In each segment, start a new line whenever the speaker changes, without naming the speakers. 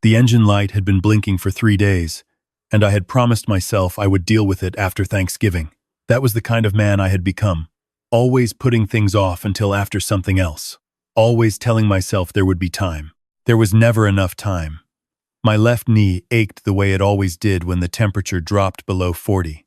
The engine light had been blinking for 3 days, and I had promised myself I would deal with it after Thanksgiving. That was the kind of man I had become, always putting things off until after something else, always telling myself there would be time. There was never enough time. My left knee ached the way it always did when the temperature dropped below 40,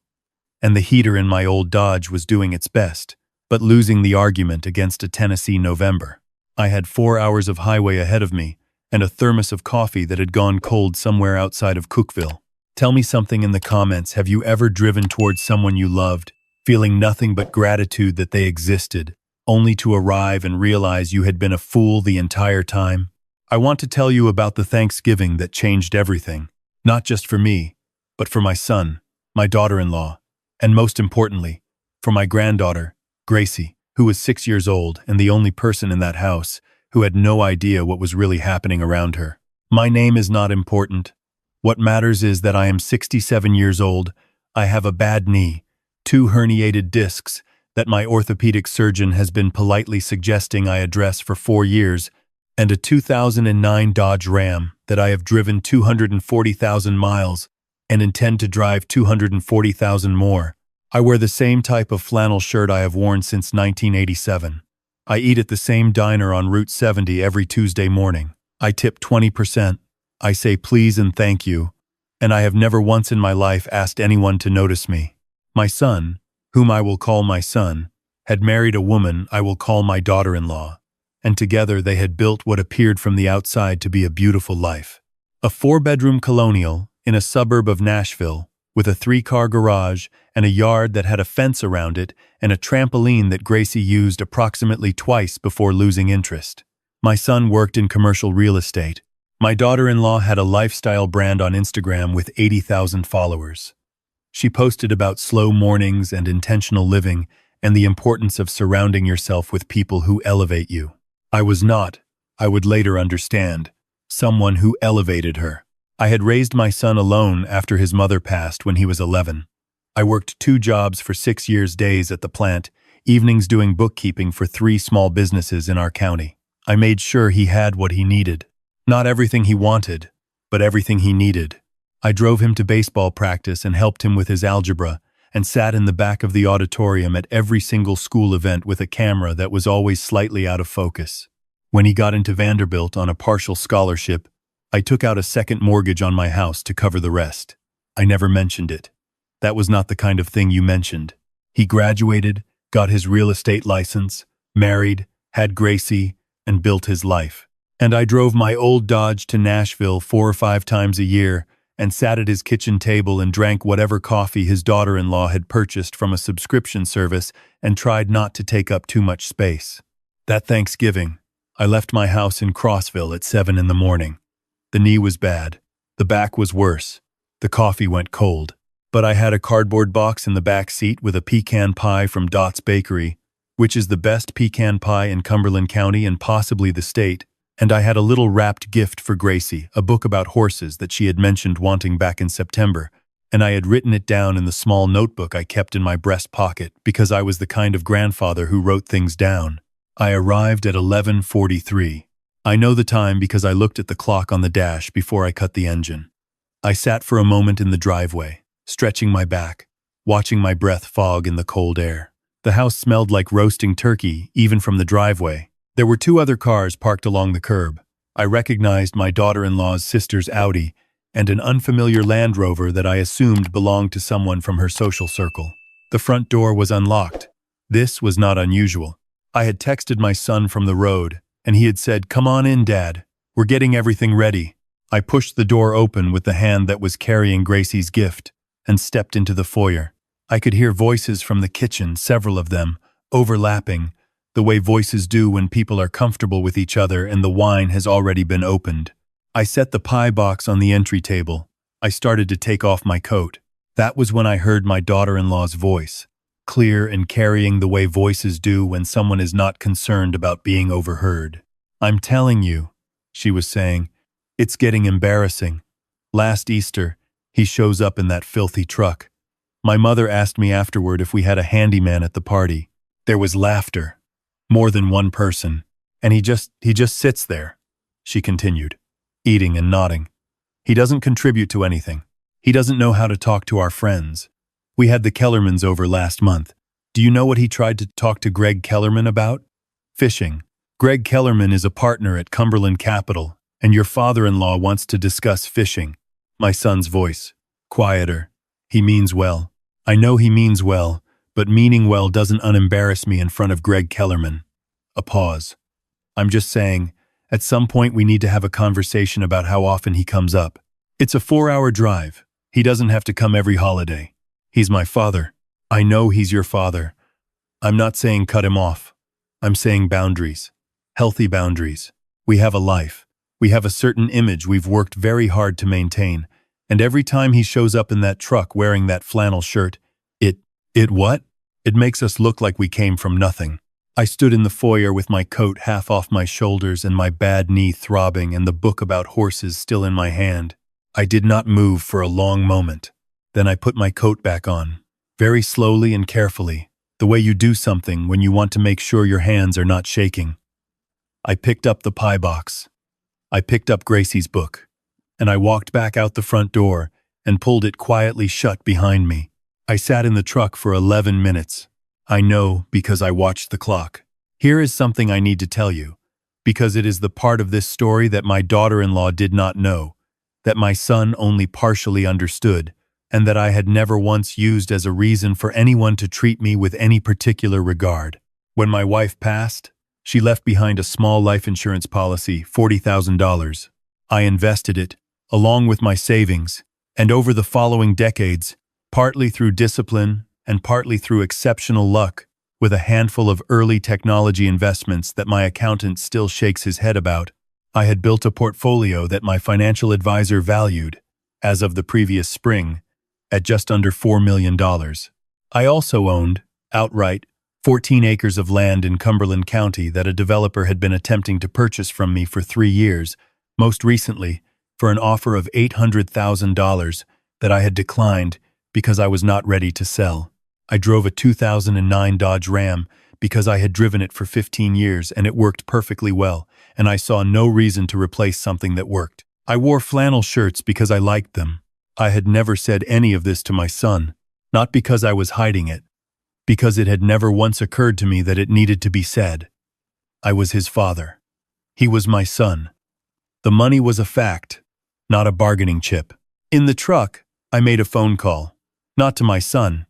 and the heater in my old Dodge was doing its best, but losing the argument against a Tennessee November. I had 4 hours of highway ahead of me, and a thermos of coffee that had gone cold somewhere outside of Cookeville. Tell me something in the comments. Have you ever driven towards someone you loved, feeling nothing but gratitude that they existed, only to arrive and realize you had been a fool the entire time? I want to tell you about the Thanksgiving that changed everything, not just for me, but for my son, my daughter-in-law, and most importantly, for my granddaughter, Gracie, who was 6 years old and the only person in that house who had no idea what was really happening around her. My name is not important. What matters is that I am 67 years old, I have a bad knee, 2 herniated discs that my orthopedic surgeon has been politely suggesting I address for 4 years, and a 2009 Dodge Ram that I have driven 240,000 miles and intend to drive 240,000 more. I wear the same type of flannel shirt I have worn since 1987. I eat at the same diner on Route 70 every Tuesday morning. I tip 20%. I say please and thank you, and I have never once in my life asked anyone to notice me. My son, whom I will call my son, had married a woman I will call my daughter-in-law, and together they had built what appeared from the outside to be a beautiful life. A 4-bedroom colonial in a suburb of Nashville, with a 3-car garage and a yard that had a fence around it and a trampoline that Gracie used approximately twice before losing interest. My son worked in commercial real estate. My daughter-in-law had a lifestyle brand on Instagram with 80,000 followers. She posted about slow mornings and intentional living and the importance of surrounding yourself with people who elevate you. I was not, I would later understand, someone who elevated her. I had raised my son alone after his mother passed when he was 11. I worked 2 jobs for 6 years, days at the plant, evenings doing bookkeeping for 3 small businesses in our county. I made sure he had what he needed. Not everything he wanted, but everything he needed. I drove him to baseball practice and helped him with his algebra, and sat in the back of the auditorium at every single school event with a camera that was always slightly out of focus. When he got into Vanderbilt on a partial scholarship, I took out a second mortgage on my house to cover the rest. I never mentioned it. That was not the kind of thing you mentioned. He graduated, got his real estate license, married, had Gracie, and built his life. And I drove my old Dodge to Nashville 4 or 5 times a year and sat at his kitchen table and drank whatever coffee his daughter-in-law had purchased from a subscription service and tried not to take up too much space. That Thanksgiving, I left my house in Crossville at 7 in the morning. The knee was bad. The back was worse. The coffee went cold. But I had a cardboard box in the back seat with a pecan pie from Dot's Bakery, which is the best pecan pie in Cumberland County and possibly the state, and I had a little wrapped gift for Gracie, a book about horses that she had mentioned wanting back in September, and I had written it down in the small notebook I kept in my breast pocket because I was the kind of grandfather who wrote things down. I arrived at 11:43. I know the time because I looked at the clock on the dash before I cut the engine. I sat for a moment in the driveway, stretching my back, watching my breath fog in the cold air. The house smelled like roasting turkey, even from the driveway. There were 2 other cars parked along the curb. I recognized my daughter-in-law's sister's Audi and an unfamiliar Land Rover that I assumed belonged to someone from her social circle. The front door was unlocked. This was not unusual. I had texted my son from the road, and he had said, "Come on in, Dad. We're getting everything ready." I pushed the door open with the hand that was carrying Gracie's gift and stepped into the foyer. I could hear voices from the kitchen, several of them, overlapping, the way voices do when people are comfortable with each other and the wine has already been opened. I set the pie box on the entry table. I started to take off my coat. That was when I heard my daughter-in-law's voice, clear and carrying the way voices do when someone is not concerned about being overheard. "I'm telling you," she was saying, "it's getting embarrassing. Last Easter, he shows up in that filthy truck. My mother asked me afterward if we had a handyman at the party. There was laughter. More than one person. And he just sits there," she continued, eating and nodding. He doesn't contribute to anything. He doesn't know how to talk to our friends. We had the Kellermans over last month. Do you know what he tried to talk to Greg Kellerman about? Fishing. Greg Kellerman is a partner at Cumberland Capital, and your father-in-law wants to discuss fishing. My son's voice. Quieter. He means well. I know he means well, but meaning well doesn't unembarrass me in front of Greg Kellerman. A pause. I'm just saying, at some point we need to have a conversation about how often he comes up. It's a 4-hour drive. He doesn't have to come every holiday. He's my father. I know he's your father. I'm not saying cut him off. I'm saying boundaries. Healthy boundaries. We have a life. We have a certain image we've worked very hard to maintain, and every time he shows up in that truck wearing that flannel shirt, it what? It makes us look like we came from nothing. I stood in the foyer with my coat half off my shoulders and my bad knee throbbing and the book about horses still in my hand. I did not move for a long moment. Then I put my coat back on, very slowly and carefully, the way you do something when you want to make sure your hands are not shaking. I picked up the pie box. I picked up Gracie's book, and I walked back out the front door and pulled it quietly shut behind me. I sat in the truck for 11 minutes. I know because I watched the clock. Here is something I need to tell you, because it is the part of this story that my daughter-in-law did not know, that my son only partially understood, and that I had never once used as a reason for anyone to treat me with any particular regard. When my wife passed, she left behind a small life insurance policy, $40,000. I invested it, along with my savings, and over the following decades, partly through discipline and partly through exceptional luck, with a handful of early technology investments that my accountant still shakes his head about, I had built a portfolio that my financial advisor valued, as of the previous spring, at just under $4 million. I also owned, outright, 14 acres of land in Cumberland County that a developer had been attempting to purchase from me for 3 years, most recently for an offer of $800,000 that I had declined because I was not ready to sell. I drove a 2009 Dodge Ram because I had driven it for 15 years and it worked perfectly well, and I saw no reason to replace something that worked. I wore flannel shirts because I liked them. I had never said any of this to my son, not because I was hiding it, because it had never once occurred to me that it needed to be said. I was his father. He was my son. The money was a fact, not a bargaining chip. In the truck, I made a phone call, not to my son,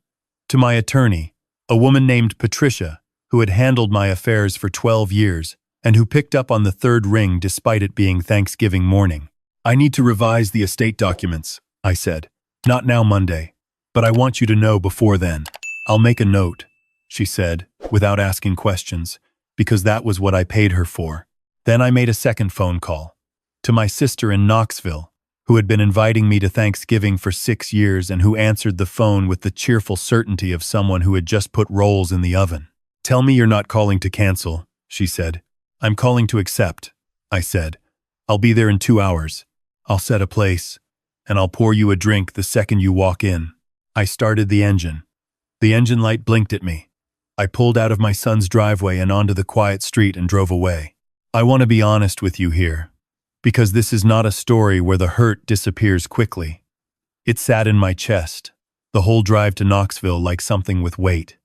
to my attorney, a woman named Patricia, who had handled my affairs for 12 years and who picked up on the third ring despite it being Thanksgiving morning. I need to revise the estate documents, I said. Not now, Monday, but I want you to know before then. I'll make a note, she said, without asking questions, because that was what I paid her for. Then I made a second phone call, to my sister in Knoxville, who had been inviting me to Thanksgiving for 6 years and who answered the phone with the cheerful certainty of someone who had just put rolls in the oven. Tell me you're not calling to cancel, she said. I'm calling to accept, I said. I'll be there in 2 hours. I'll set a place, and I'll pour you a drink the second you walk in. I started the engine. The engine light blinked at me. I pulled out of my son's driveway and onto the quiet street and drove away. I want to be honest with you here, because this is not a story where the hurt disappears quickly. It sat in my chest, the whole drive to Knoxville, like something with weight.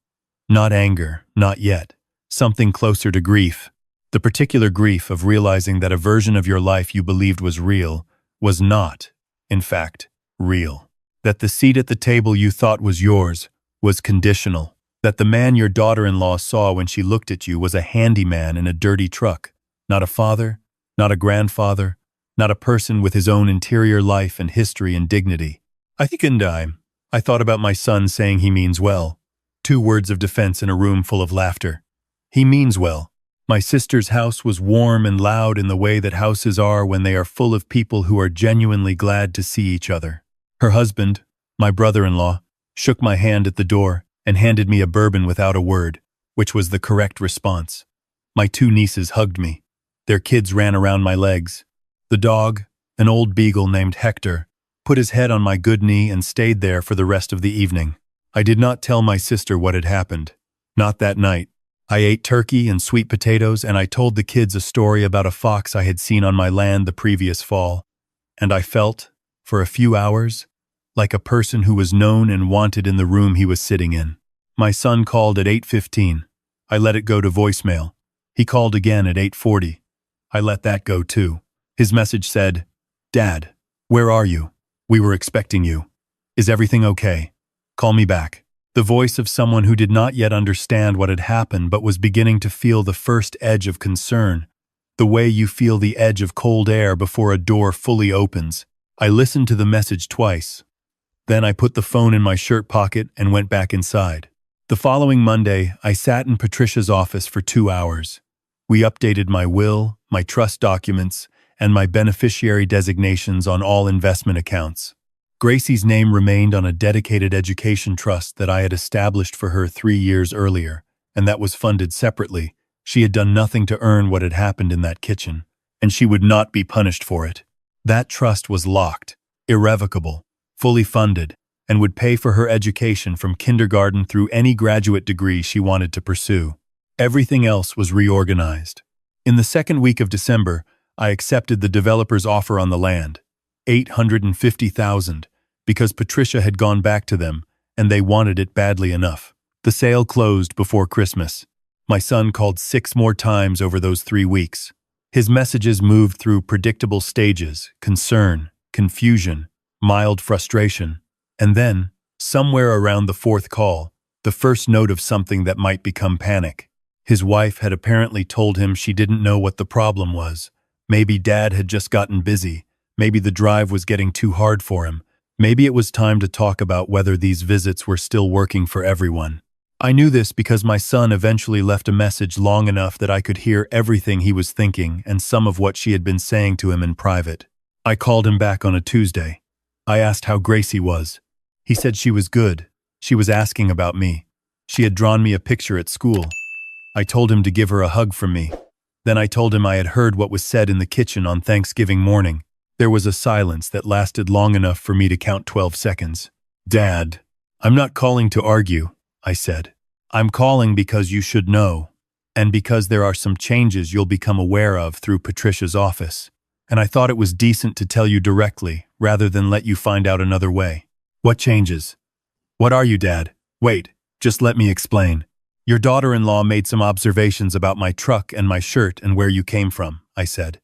Not anger, not yet. Something closer to grief. The particular grief of realizing that a version of your life you believed was real was not, in fact, real. That the seat at the table you thought was yours was conditional. That the man your daughter-in-law saw when she looked at you was a handyman in a dirty truck, not a father, not a grandfather, not a person with his own interior life and history and dignity. I thought about my son saying he means well. 2 words of defense in a room full of laughter. He means well. My sister's house was warm and loud in the way that houses are when they are full of people who are genuinely glad to see each other. Her husband, my brother-in-law, shook my hand at the door and handed me a bourbon without a word, which was the correct response. My 2 nieces hugged me. Their kids ran around my legs. The dog, an old beagle named Hector, put his head on my good knee and stayed there for the rest of the evening. I did not tell my sister what had happened. Not that night. I ate turkey and sweet potatoes, and I told the kids a story about a fox I had seen on my land the previous fall. And I felt, For a few hours, like a person who was known and wanted in the room he was sitting in. My son called at 8:15. I let it go to voicemail. He called again at 8:40. I let that go too. His message said, "Dad, where are you? We were expecting you. Is everything okay? Call me back." The voice of someone who did not yet understand what had happened but was beginning to feel the first edge of concern, the way you feel the edge of cold air before a door fully opens. I listened to the message twice. Then I put the phone in my shirt pocket and went back inside. The following Monday, I sat in Patricia's office for 2 hours. We updated my will, my trust documents, and my beneficiary designations on all investment accounts. Gracie's name remained on a dedicated education trust that I had established for her 3 years earlier, and that was funded separately. She had done nothing to earn what had happened in that kitchen, and she would not be punished for it. That trust was locked, irrevocable, fully funded, and would pay for her education from kindergarten through any graduate degree she wanted to pursue. Everything else was reorganized. In the second week of December, I accepted the developer's offer on the land, $850,000, because Patricia had gone back to them, and they wanted it badly enough. The sale closed before Christmas. My son called 6 more times over those 3 weeks. His messages moved through predictable stages: concern, confusion, mild frustration, and then, somewhere around the 4th call, the first note of something that might become panic. His wife had apparently told him she didn't know what the problem was. Maybe Dad had just gotten busy. Maybe the drive was getting too hard for him. Maybe it was time to talk about whether these visits were still working for everyone. I knew this because my son eventually left a message long enough that I could hear everything he was thinking and some of what she had been saying to him in private. I called him back on a Tuesday. I asked how Gracie was. He said she was good. She was asking about me. She had drawn me a picture at school. I told him to give her a hug from me. Then I told him I had heard what was said in the kitchen on Thanksgiving morning. There was a silence that lasted long enough for me to count 12 seconds. "Dad, I'm not calling to argue," I said. "I'm calling because you should know, and because there are some changes you'll become aware of through Patricia's office. And I thought it was decent to tell you directly, rather than let you find out another way." "What changes?" "What are you, Dad?" "Wait, just let me explain. Your daughter-in-law made some observations about my truck and my shirt and where you came from," I said.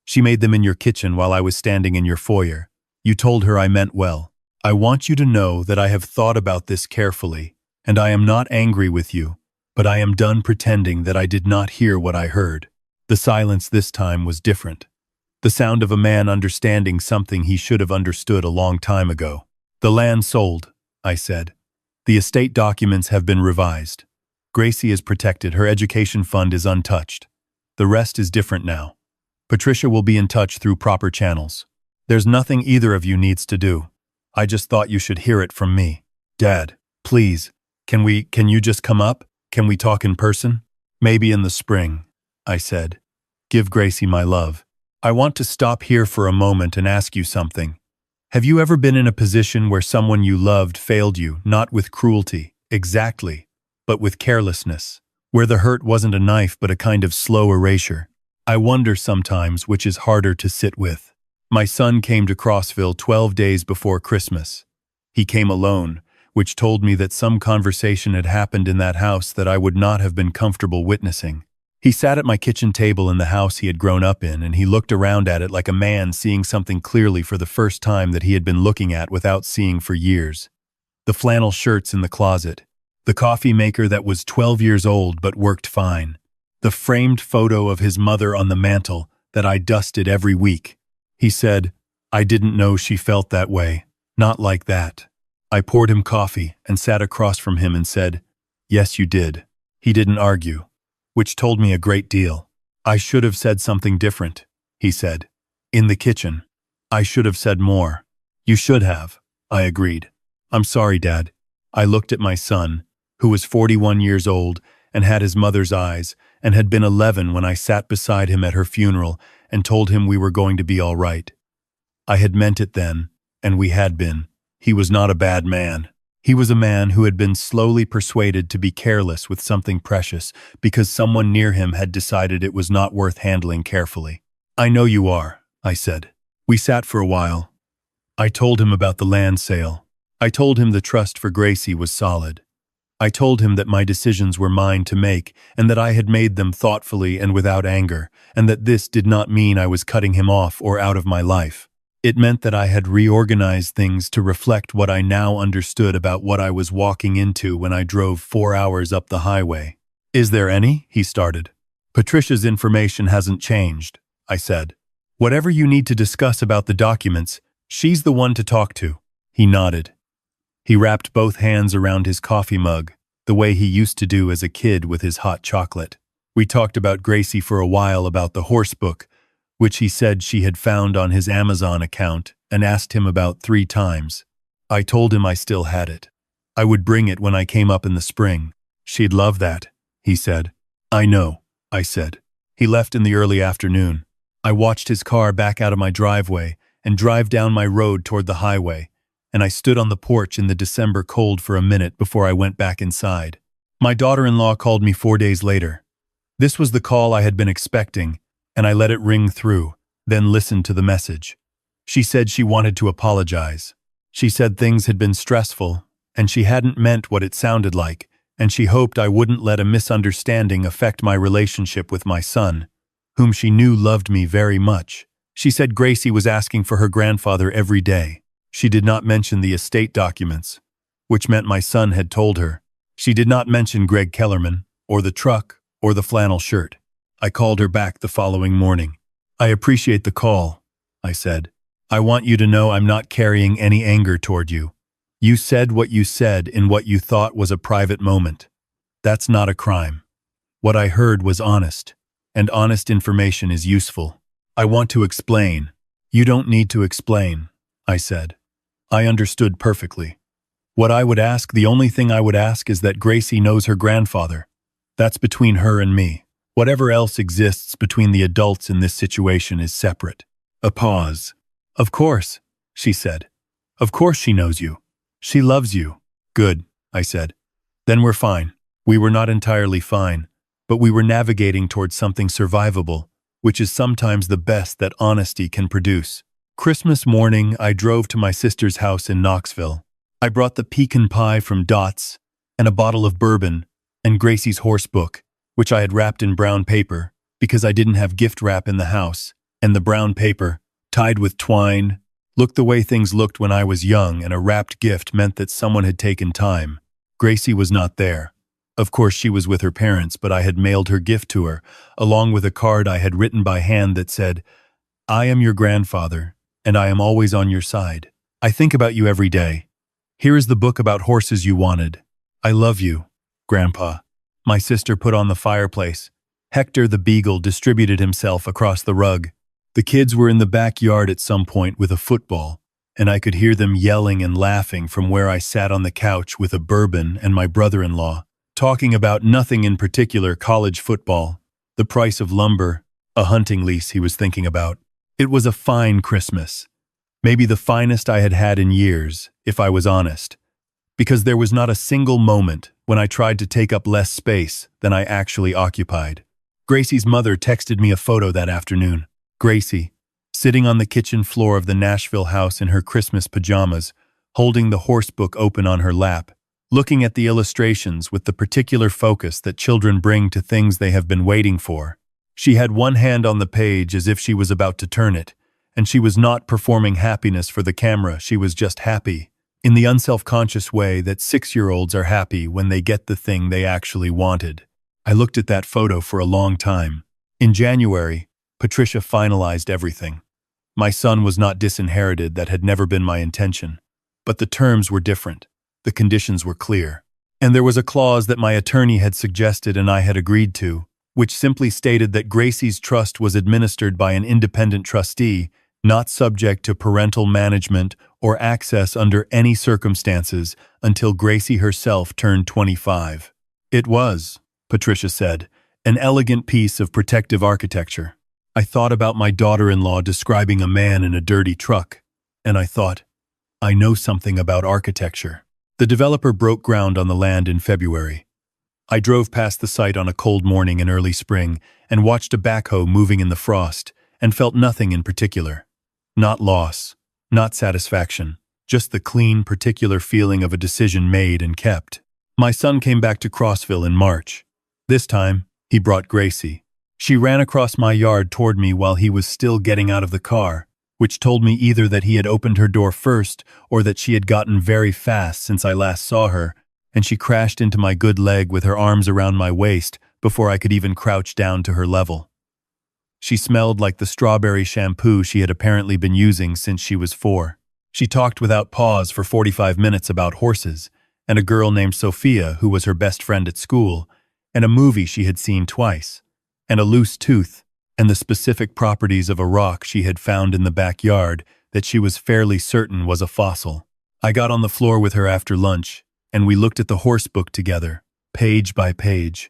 "She made them in your kitchen while I was standing in your foyer. You told her I meant well. I want you to know that I have thought about this carefully, and I am not angry with you, but I am done pretending that I did not hear what I heard." The silence this time was different. The sound of a man understanding something he should have understood a long time ago. "The land sold," I said. "The estate documents have been revised. Gracie is protected. Her education fund is untouched. The rest is different now. Patricia will be in touch through proper channels. There's nothing either of you needs to do. I just thought you should hear it from me." "Dad, please, can you just come up? Can we talk in person?" "Maybe in the spring," I said. "Give Gracie my love. I want to stop here for a moment and ask you something. Have you ever been in a position where someone you loved failed you, not with cruelty, exactly, but with carelessness, where the hurt wasn't a knife but a kind of slow erasure? I wonder sometimes which is harder to sit with." My son came to Crossville 12 days before Christmas. He came alone, which told me that some conversation had happened in that house that I would not have been comfortable witnessing. He sat at my kitchen table in the house he had grown up in, and he looked around at it like a man seeing something clearly for the first time that he had been looking at without seeing for years. The flannel shirts in the closet, the coffee maker that was 12 years old but worked fine, the framed photo of his mother on the mantel that I dusted every week. He said, "I didn't know she felt that way. Not like that." I poured him coffee and sat across from him and said, "Yes, you did." He didn't argue, which told me a great deal. "I should have said something different," he said. "In the kitchen. I should have said more." "You should have," I agreed. "I'm sorry, Dad." I looked at my son, who was 41 years old and had his mother's eyes, and had been 11 when I sat beside him at her funeral and told him we were going to be all right. I had meant it then, and we had been. He was not a bad man. He was a man who had been slowly persuaded to be careless with something precious because someone near him had decided it was not worth handling carefully. "I know you are," I said. We sat for a while. I told him about the land sale. I told him the trust for Gracie was solid. I told him that my decisions were mine to make, and that I had made them thoughtfully and without anger, and that this did not mean I was cutting him off or out of my life. It meant that I had reorganized things to reflect what I now understood about what I was walking into when I drove 4 hours up the highway. Is there any? He started. Patricia's information hasn't changed, I said. Whatever you need to discuss about the documents, she's the one to talk to. He nodded. He wrapped both hands around his coffee mug, the way he used to do as a kid with his hot chocolate. We talked about Gracie for a while about the horse book, which he said she had found on his Amazon account and asked him about 3 times. I told him I still had it. I would bring it when I came up in the spring. She'd love that, he said. I know, I said. He left in the early afternoon. I watched his car back out of my driveway and drive down my road toward the highway, and I stood on the porch in the December cold for a minute before I went back inside. My daughter-in-law called me 4 days later. This was the call I had been expecting, and I let it ring through, then listened to the message. She said she wanted to apologize. She said things had been stressful, and she hadn't meant what it sounded like, and she hoped I wouldn't let a misunderstanding affect my relationship with my son, whom she knew loved me very much. She said Gracie was asking for her grandfather every day. She did not mention the estate documents, which meant my son had told her. She did not mention Greg Kellerman, or the truck, or the flannel shirt. I called her back the following morning. I appreciate the call, I said. I want you to know I'm not carrying any anger toward you. You said what you said in what you thought was a private moment. That's not a crime. What I heard was honest, and honest information is useful. I want to explain. You don't need to explain, I said. I understood perfectly. What I would ask, the only thing I would ask is that Gracie knows her grandfather. That's between her and me. Whatever else exists between the adults in this situation is separate. A pause. Of course, she said. Of course she knows you. She loves you. Good, I said. Then we're fine. We were not entirely fine, but we were navigating towards something survivable, which is sometimes the best that honesty can produce. Christmas morning, I drove to my sister's house in Knoxville. I brought the pecan pie from Dots and a bottle of bourbon and Gracie's horse book, which I had wrapped in brown paper because I didn't have gift wrap in the house, and the brown paper, tied with twine, looked the way things looked when I was young, and a wrapped gift meant that someone had taken time. Gracie was not there. Of course, she was with her parents, but I had mailed her gift to her, along with a card I had written by hand that said, I am your grandfather, and I am always on your side. I think about you every day. Here is the book about horses you wanted. I love you, Grandpa. My sister put on the fireplace. Hector the beagle distributed himself across the rug. The kids were in the backyard at some point with a football, and I could hear them yelling and laughing from where I sat on the couch with a bourbon and my brother-in-law, talking about nothing in particular, college football, the price of lumber, a hunting lease he was thinking about. It was a fine Christmas, maybe the finest I had had in years, if I was honest, because there was not a single moment when I tried to take up less space than I actually occupied. Gracie's mother texted me a photo that afternoon. Gracie, sitting on the kitchen floor of the Nashville house in her Christmas pajamas, holding the horse book open on her lap, looking at the illustrations with the particular focus that children bring to things they have been waiting for. She had one hand on the page as if she was about to turn it, and she was not performing happiness for the camera, she was just happy, in the unself-conscious way that 6-year-olds are happy when they get the thing they actually wanted. I looked at that photo for a long time. In January, Patricia finalized everything. My son was not disinherited, that had never been my intention. But the terms were different. The conditions were clear. And there was a clause that my attorney had suggested and I had agreed to, which simply stated that Gracie's trust was administered by an independent trustee, not subject to parental management or access under any circumstances until Gracie herself turned 25. It was, Patricia said, an elegant piece of protective architecture. I thought about my daughter-in-law describing a man in a dirty truck, and I thought, I know something about architecture. The developer broke ground on the land in February. I drove past the site on a cold morning in early spring and watched a backhoe moving in the frost and felt nothing in particular. Not loss, Not satisfaction, just the clean, particular feeling of a decision made and kept. My son came back to Crossville in March. This time, he brought Gracie. She ran across my yard toward me while he was still getting out of the car, which told me either that he had opened her door first or that she had gotten very fast since I last saw her, and she crashed into my good leg with her arms around my waist before I could even crouch down to her level. She smelled like the strawberry shampoo she had apparently been using since she was 4. She talked without pause for 45 minutes about horses, and a girl named Sophia who was her best friend at school, and a movie she had seen twice, and a loose tooth, and the specific properties of a rock she had found in the backyard that she was fairly certain was a fossil. I got on the floor with her after lunch, and we looked at the horse book together, page by page.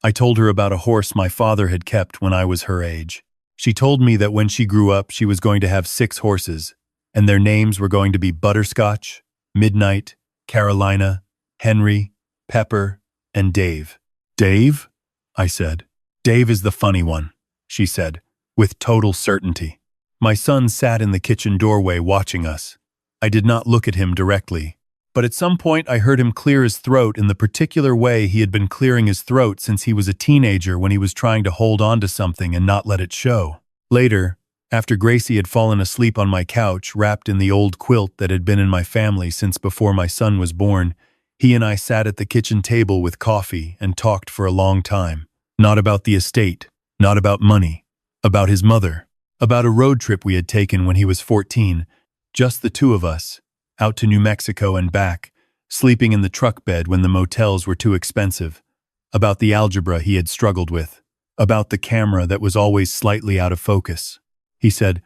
I told her about a horse my father had kept when I was her age. She told me that when she grew up she was going to have 6 horses, and their names were going to be Butterscotch, Midnight, Carolina, Henry, Pepper, and Dave. Dave? I said. Dave is the funny one, she said, with total certainty. My son sat in the kitchen doorway watching us. I did not look at him directly, but at some point I heard him clear his throat in the particular way he had been clearing his throat since he was a teenager when he was trying to hold on to something and not let it show. Later, after Gracie had fallen asleep on my couch wrapped in the old quilt that had been in my family since before my son was born, he and I sat at the kitchen table with coffee and talked for a long time. Not about the estate, not about money, about his mother, about a road trip we had taken when he was 14, just the 2 of us, out to New Mexico and back, sleeping in the truck bed when the motels were too expensive, about the algebra he had struggled with, about the camera that was always slightly out of focus. He said,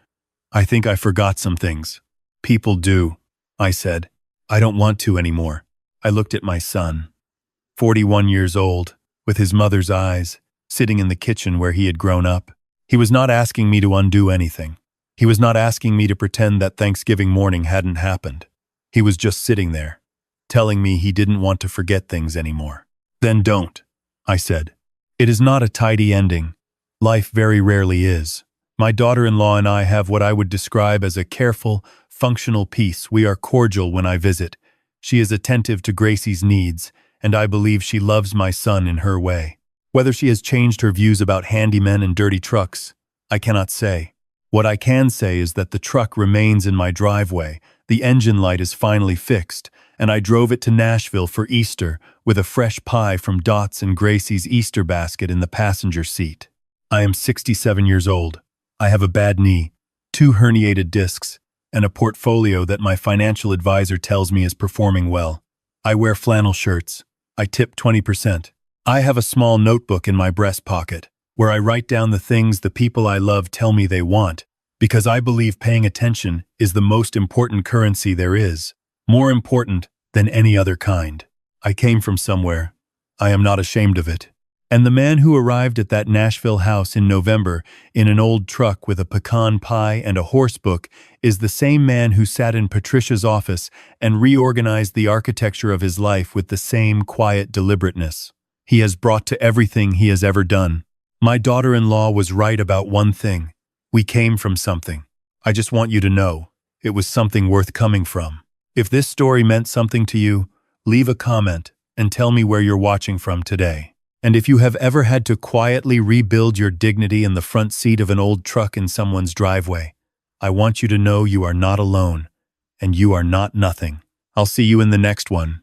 "I think I forgot some things." "People do," I said. "I don't want to anymore." I looked at my son, 41 years old, with his mother's eyes, sitting in the kitchen where he had grown up. He was not asking me to undo anything. He was not asking me to pretend that Thanksgiving morning hadn't happened. He was just sitting there, telling me he didn't want to forget things anymore. "Then don't," I said. "It is not a tidy ending. Life very rarely is. My daughter-in-law and I have what I would describe as a careful, functional peace. We are cordial when I visit. She is attentive to Gracie's needs, and I believe she loves my son in her way. Whether she has changed her views about handymen and dirty trucks, I cannot say. What I can say is that the truck remains in my driveway, the engine light is finally fixed, and I drove it to Nashville for Easter with a fresh pie from Dot's and Gracie's Easter basket in the passenger seat. I am 67 years old. I have a bad knee, 2 herniated discs, and a portfolio that my financial advisor tells me is performing well. I wear flannel shirts. I tip 20%. I have a small notebook in my breast pocket where I write down the things the people I love tell me they want, because I believe paying attention is the most important currency there is, more important than any other kind. I came from somewhere. I am not ashamed of it. And the man who arrived at that Nashville house in November in an old truck with a pecan pie and a horse book is the same man who sat in Patricia's office and reorganized the architecture of his life with the same quiet deliberateness he has brought to everything he has ever done. My daughter-in-law was right about one thing. We came from something. I just want you to know, it was something worth coming from. If this story meant something to you, leave a comment and tell me where you're watching from today. And if you have ever had to quietly rebuild your dignity in the front seat of an old truck in someone's driveway, I want you to know you are not alone, and you are not nothing. I'll see you in the next one.